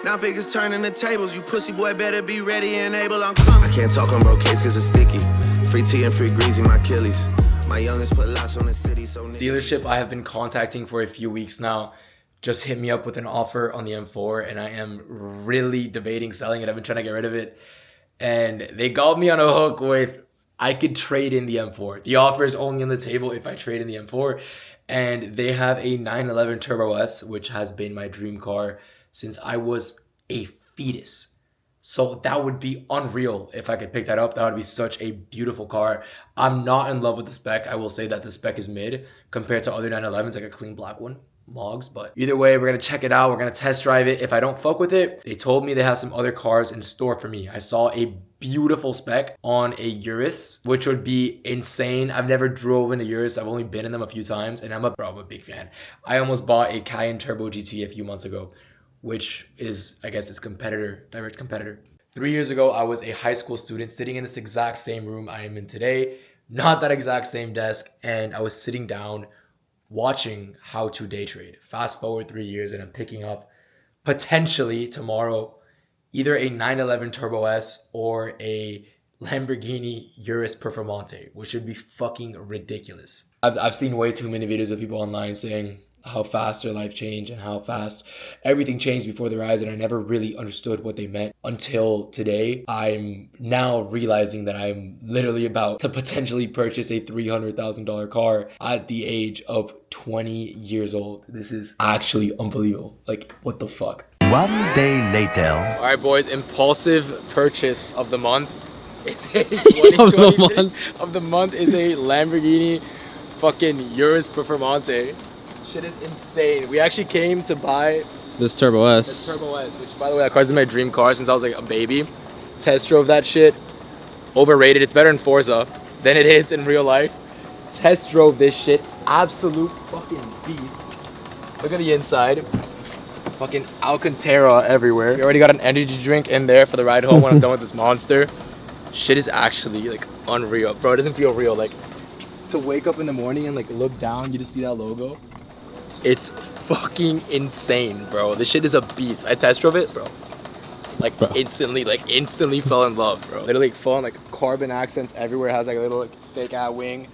Now figures turning the tables. You pussy boy better be ready and able. I'm coming. I can't talk on bro case cause it's sticky. Free tea and free greasy, my Achilles. My youngest put lots on the city, so dealership I have been contacting for a few weeks now just hit me up with an offer on the M4, and I am really debating selling it. I've been trying to get rid of it, and they got me on a hook with I could trade in the M4. The offer is only on the table if I trade in the M4, and they have a 911 Turbo S, which has been my dream car since I was a fetus. So that would be unreal if I could pick that up. That would be such a beautiful car. I'm not in love with the spec. I will say that the spec is mid compared to other 911s, like a clean black one, Mogs. But either way, we're going to check it out. We're going to test drive it. If I don't fuck with it, they told me they have some other cars in store for me. I saw a beautiful spec on a Urus, which would be insane. I've never drove in a Urus. I've only been in them a few times, and I'm a big fan. I almost bought a Cayenne Turbo GT a few months ago, which is, I guess, its competitor, direct competitor. 3 years ago, I was a high school student sitting in this exact same room I am in today, not that exact same desk, and I was sitting down watching how to day trade. Fast forward 3 years, and I'm picking up potentially tomorrow either a 911 Turbo S or a Lamborghini Urus Performante, which would be fucking ridiculous. I've seen way too many videos of people online saying how fast their life changed and how fast everything changed before their eyes, and I never really understood what they meant until today. I'm now realizing that I'm literally about to potentially purchase a $300,000 car at the age of 20 years old. This is actually unbelievable. Like, what the fuck? 1 day later. All right, boys, impulsive purchase of the month is a 2020 of the month is a Lamborghini fucking Urus Performante. Shit is insane. We actually came to buy this Turbo S. The Turbo S, which, by the way, that car's been my dream car since I was like a baby. Test drove that shit. Overrated. It's better in Forza than it is in real life. Test drove this shit. Absolute fucking beast. Look at the inside. Fucking Alcantara everywhere. We already got an energy drink in there for the ride home when I'm done with this monster. Shit is actually like unreal. Bro, it doesn't feel real. Like, to wake up in the morning and like look down, you just see that logo. It's fucking insane, bro. This shit is a beast. I test drove it, bro. Like, instantly fell in love, bro. Literally full on like carbon accents everywhere. It has like a little like fake ass wing.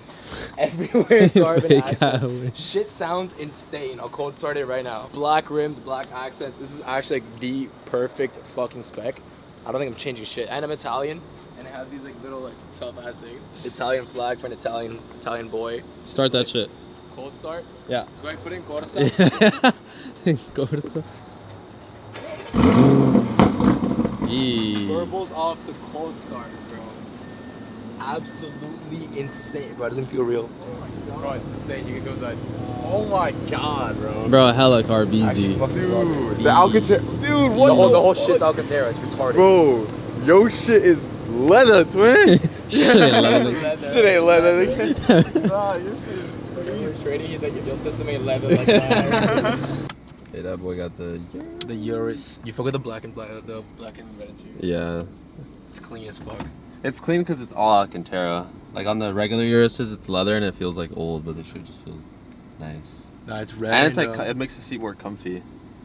Everywhere carbon accents. Shit sounds insane. I'll cold start it right now. Black rims, black accents. This is actually like the perfect fucking spec. I don't think I'm changing shit. And I'm Italian, and it has these like little like tough ass things. Italian flag for an Italian boy. Start that shit. Cold start? Yeah. Do I put in Corsa? Corsa. Verbals off the cold start, bro. Absolutely insane. Bro, it doesn't feel real. Bro, it's insane. You can go inside. Oh my god, bro. Bro, hella car BZ. Dude, the Alcantara. Dude, what the whole shit's Alcantara. It's retarded. Bro, your shit is leather, twin. Shit ain't leather. Shit ain't leather. Nah, your shit is trading. He's like, your system ain't leather like that. Hey, that boy got the Urus. You forgot the black and red interior. Yeah. It's clean as fuck. It's clean because it's all Alcantara. Like on the regular Uruses, it's leather and it feels like old, but this shit just feels nice. Nah, it's red. And it's like it makes the seat more comfy.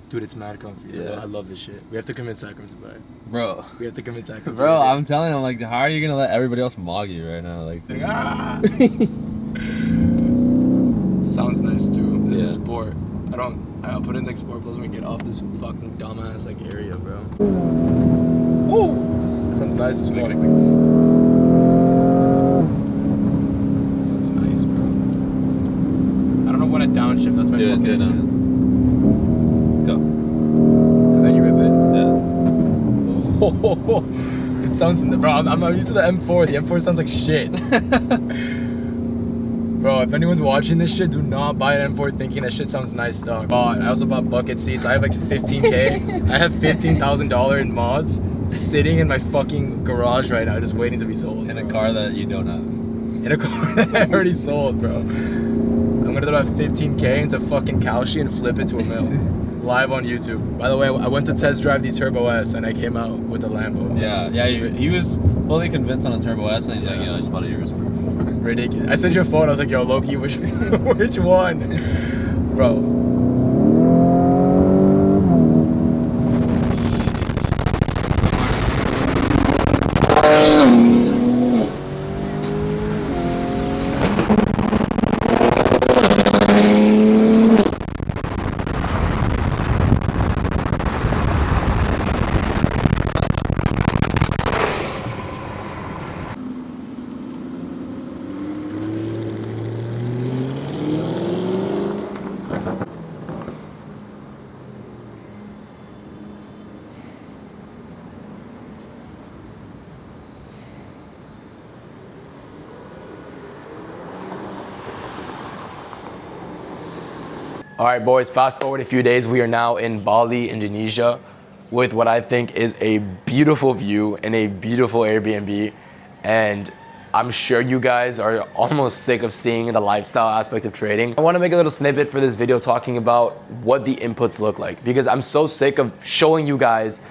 Dude, it's mad comfy. Yeah, I love this shit. We have to convince Akram to buy it. Bro. We have to convince Akram to Bro, buy it. I'm telling him, like, how are you gonna let everybody else mog you right now? Like, Sounds nice too. This is sport. I'll put in like sport plus when we get off this fucking dumbass like area, bro. Ooh! Sounds nice as fuck. Sounds nice, bro. I don't know when to downshift. That's my fucking issue. Go. And then you rip it. Yeah. It sounds, bro. I'm used to the M4. The M4 sounds like shit. Bro, if anyone's watching this shit, do not buy an M4 thinking that shit sounds nice stock. I also bought bucket seats. I have like 15K. I have $15,000 in mods sitting in my fucking garage right now, just waiting to be sold. In a car that you don't have. In a car that I already sold, bro. I'm gonna throw out 15K into fucking Cauchy and flip it to a mill. Live on YouTube. By the way, I went to test drive the Turbo S and I came out with a Lambo. Yeah, he was fully convinced on a Turbo S and he's like, yo, I just bought a Urus Perf. Ridiculous. I sent you a photo. I was like, yo, Loki, which one? Bro. All right, boys, fast forward a few days. We are now in Bali, Indonesia, with what I think is a beautiful view and a beautiful Airbnb. And I'm sure you guys are almost sick of seeing the lifestyle aspect of trading. I want to make a little snippet for this video talking about what the inputs look like, because I'm so sick of showing you guys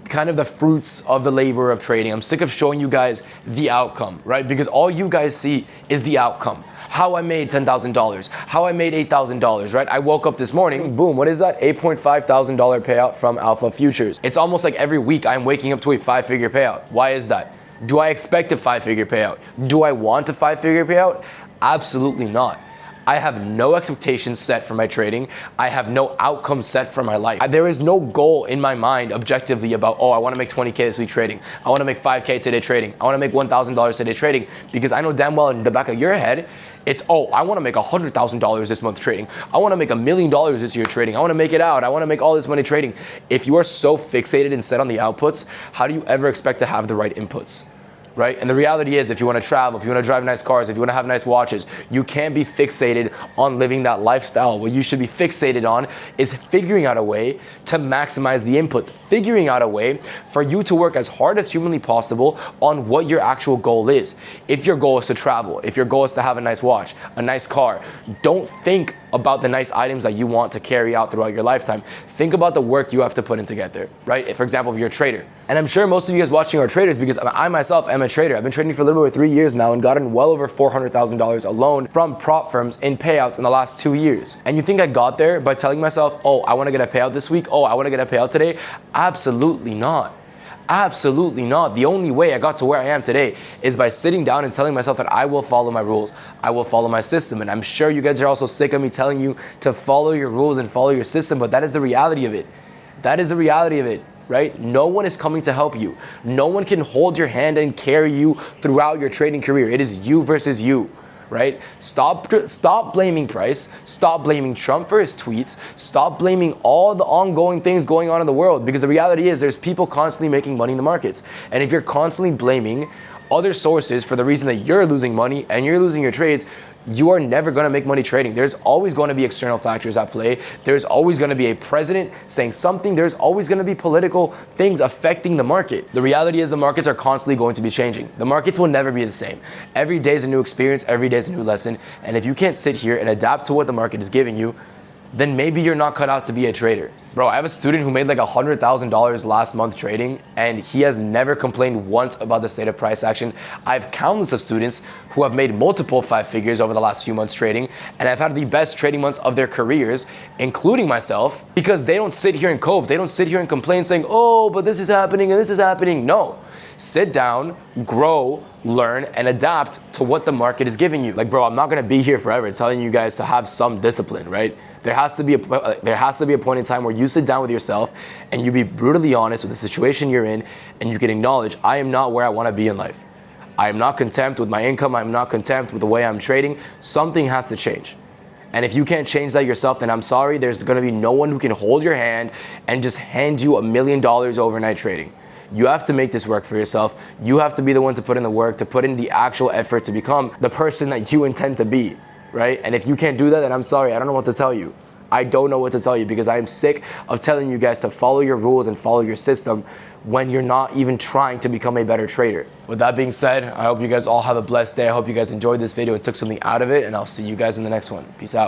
kind of the fruits of the labor of trading. I'm sick of showing you guys the outcome, right? Because all you guys see is the outcome. How I made $10,000, how I made $8,000, right? I woke up this morning, boom, what is that? $8.5 thousand payout from Alpha Futures. It's almost like every week I'm waking up to a 5-figure payout. Why is that? Do I expect a 5-figure payout? Do I want a 5-figure payout? Absolutely not. I have no expectations set for my trading. I have no outcome set for my life. There is no goal in my mind objectively about, oh, I want to make 20K this week trading. I want to make 5K today trading. I want to make $1,000 today trading, because I know damn well in the back of your head, it's, oh, I want to make $100,000 this month trading. I want to make $1 million this year trading. I want to make it out. I want to make all this money trading. If you are so fixated and set on the outputs, how do you ever expect to have the right inputs? Right? And the reality is, if you want to travel, if you want to drive nice cars, if you want to have nice watches, you can't be fixated on living that lifestyle. What you should be fixated on is figuring out a way to maximize the inputs, figuring out a way for you to work as hard as humanly possible on what your actual goal is. If your goal is to travel, if your goal is to have a nice watch, a nice car, don't think about the nice items that you want to carry out throughout your lifetime. Think about the work you have to put in to get there, right? For example, if you're a trader, and I'm sure most of you guys watching are traders, because I myself am a trader. I've been trading for a little over 3 years now and gotten well over $400,000 alone from prop firms in payouts in the last 2 years. And you think I got there by telling myself, oh, I want to get a payout this week. Oh, I want to get a payout today. Absolutely not. Absolutely not. The only way I got to where I am today is by sitting down and telling myself that I will follow my rules. I will follow my system. And I'm sure you guys are also sick of me telling you to follow your rules and follow your system, but that is the reality of it. That is the reality of it, right? No one is coming to help you. No one can hold your hand and carry you throughout your trading career. It is you versus you. Right? Stop blaming Price. Stop blaming Trump for his tweets. Stop blaming all the ongoing things going on in the world, because the reality is there's people constantly making money in the markets. And if you're constantly blaming other sources for the reason that you're losing money and you're losing your trades, you are never going to make money trading. There's always going to be external factors at play. There's always going to be a president saying something. There's always going to be political things affecting the market. The reality is the markets are constantly going to be changing. The markets will never be the same. Every day is a new experience. Every day is a new lesson. And if you can't sit here and adapt to what the market is giving you, then maybe you're not cut out to be a trader. Bro, I have a student who made like $100,000 last month trading, and he has never complained once about the state of price action. I have countless of students who have made multiple 5 figures over the last few months trading, and I've had the best trading months of their careers, including myself, because they don't sit here and cope. They don't sit here and complain saying, oh, but this is happening and this is happening. No. Sit down, grow, learn, and adapt to what the market is giving you. Like, bro, I'm not gonna be here forever telling you guys to have some discipline, right? There has to be a point in time where you sit down with yourself and you be brutally honest with the situation you're in, and you can acknowledge, I am not where I want to be in life. I am not content with my income. I'm not content with the way I'm trading. Something has to change. And if you can't change that yourself, then I'm sorry, there's going to be no one who can hold your hand and just hand you $1 million overnight trading. You have to make this work for yourself. You have to be the one to put in the work, to put in the actual effort to become the person that you intend to be. Right? And if you can't do that, then I'm sorry, I don't know what to tell you. I don't know what to tell you, because I am sick of telling you guys to follow your rules and follow your system when you're not even trying to become a better trader. With that being said, I hope you guys all have a blessed day. I hope you guys enjoyed this video and took something out of it, and I'll see you guys in the next one. Peace out.